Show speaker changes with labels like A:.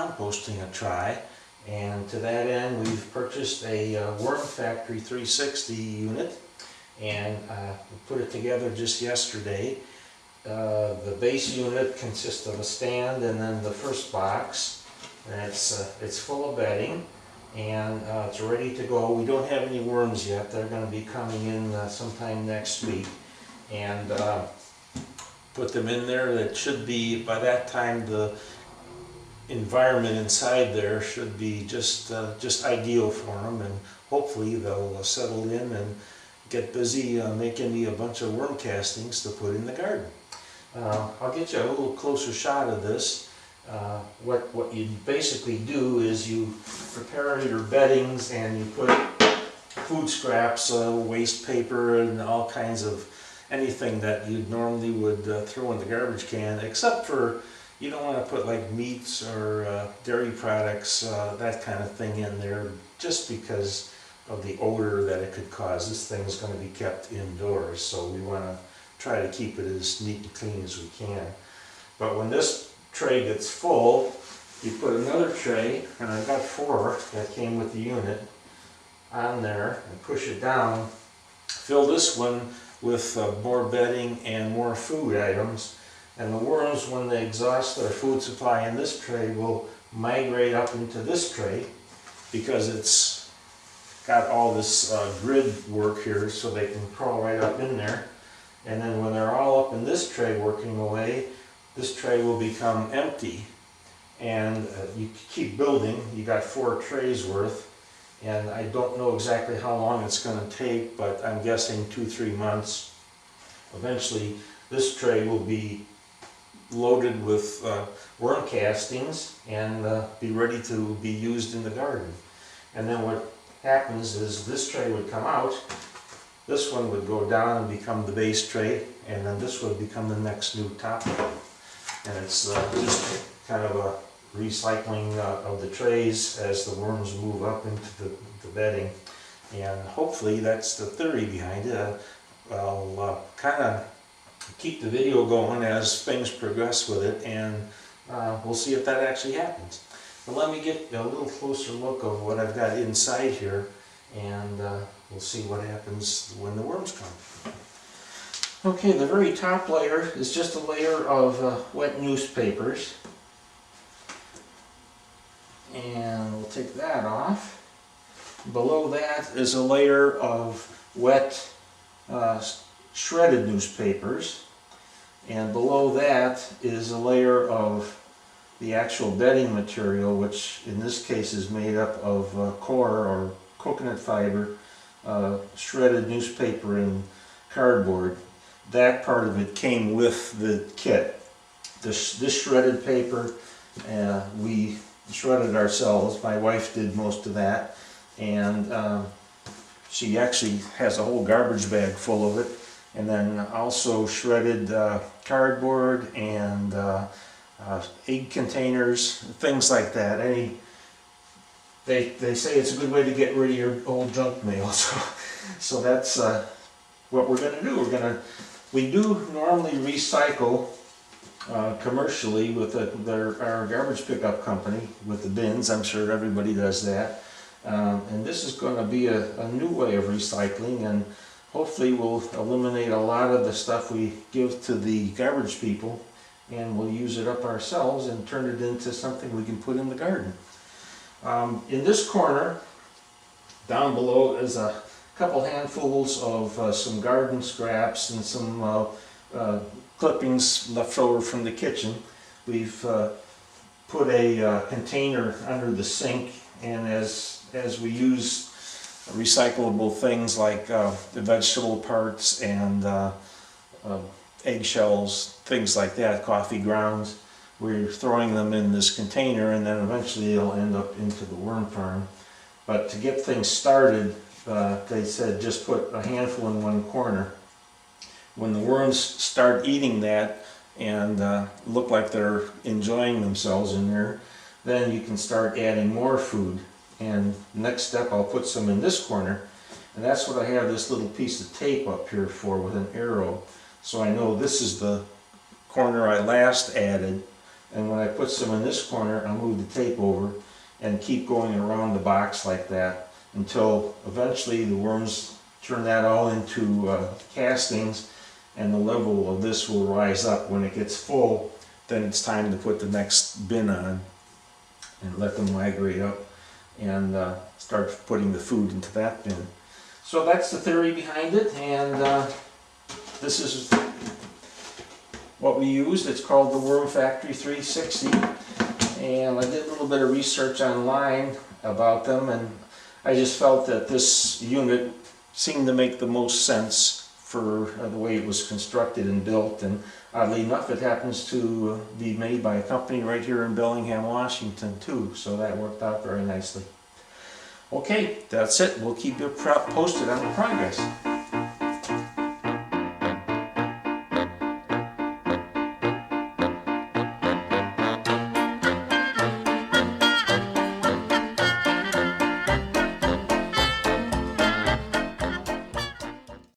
A: composting a try, and to that end we've purchased a Worm Factory 360 unit, and we put it together just yesterday. The base unit consists of a stand and then the first box, and it's full of bedding, and it's ready to go. We don't have any worms yet. They're going to be coming in sometime next week, and put them in there. That should be, by that time, the environment inside there should be just ideal for them, and hopefully they'll settle in and get busy making me a bunch of worm castings to put in the garden. I'll get you a little closer shot of this. What you basically do is you prepare your beddings and you put food scraps, waste paper, and all kinds of anything that you normally would throw in the garbage can, except for you don't want to put like meats or dairy products, that kind of thing in there, just because of the odor that it could cause. This thing is going to be kept indoors, so we want to try to keep it as neat and clean as we can. But when this tray gets full, you put another tray, and I've got 4 that came with the unit, on there, and push it down. Fill this one with more bedding and more food items, and the worms, when they exhaust their food supply in this tray, will migrate up into this tray, because it's got all this grid work here, so they can crawl right up in there. And then when they're all up in this tray working away, this tray will become empty, and you keep building. You got 4 trays worth, and I don't know exactly how long it's going to take, but I'm guessing 2-3 months. Eventually this tray will be loaded with worm castings and be ready to be used in the garden. And then what happens is this tray would come out, this one would go down and become the base tray, and then this would become the next new top tray. And it's just kind of a recycling of the trays as the worms move up into the bedding. And hopefully that's the theory behind it. I'll kind of keep the video going as things progress with it, and we'll see if that actually happens. But let me get a little closer look of what I've got inside here, and we'll see what happens when the worms come. Okay, the very top layer is just a layer of wet newspapers, and we'll take that off. Below that is a layer of wet shredded newspapers, and below that is a layer of the actual bedding material, which in this case is made up of core or coconut fiber, shredded newspaper, and cardboard. That part of it came with the kit. This shredded paper we shredded ourselves. My wife did most of that, and she actually has a whole garbage bag full of it. And then also shredded cardboard and egg containers, things like that. They say it's a good way to get rid of your old junk mail. So that's what we're going to do. We do normally recycle commercially with our garbage pickup company with the bins. I'm sure everybody does that. And this is going to be a new way of recycling, and hopefully we'll eliminate a lot of the stuff we give to the garbage people, and we'll use it up ourselves and turn it into something we can put in the garden. In this corner, down below, is a couple handfuls of some garden scraps and some clippings left over from the kitchen. We've put a container under the sink, and as we use recyclable things like the vegetable parts and eggshells, things like that, coffee grounds, we're throwing them in this container, and then eventually they'll end up into the worm farm. But to get things started, they said just put a handful in one corner. When the worms start eating that and look like they're enjoying themselves in there, then you can start adding more food. And next step, I'll put some in this corner, and that's what I have this little piece of tape up here for, with an arrow, so I know this is the corner I last added, And when I put some in this corner, I'll move the tape over and keep going around the box like that until eventually the worms turn that all into castings, and the level of this will rise up. When it gets full, then it's time to put the next bin on and let them migrate up and start putting the food into that bin. So that's the theory behind it, and this is what we used. It's called the Worm Factory 360, and I did a little bit of research online about them, and I just felt that this unit seemed to make the most sense for the way it was constructed and built. And oddly enough, it happens to be made by a company right here in Bellingham, Washington too, so that worked out very nicely. Okay, that's it. We'll keep you posted on the progress.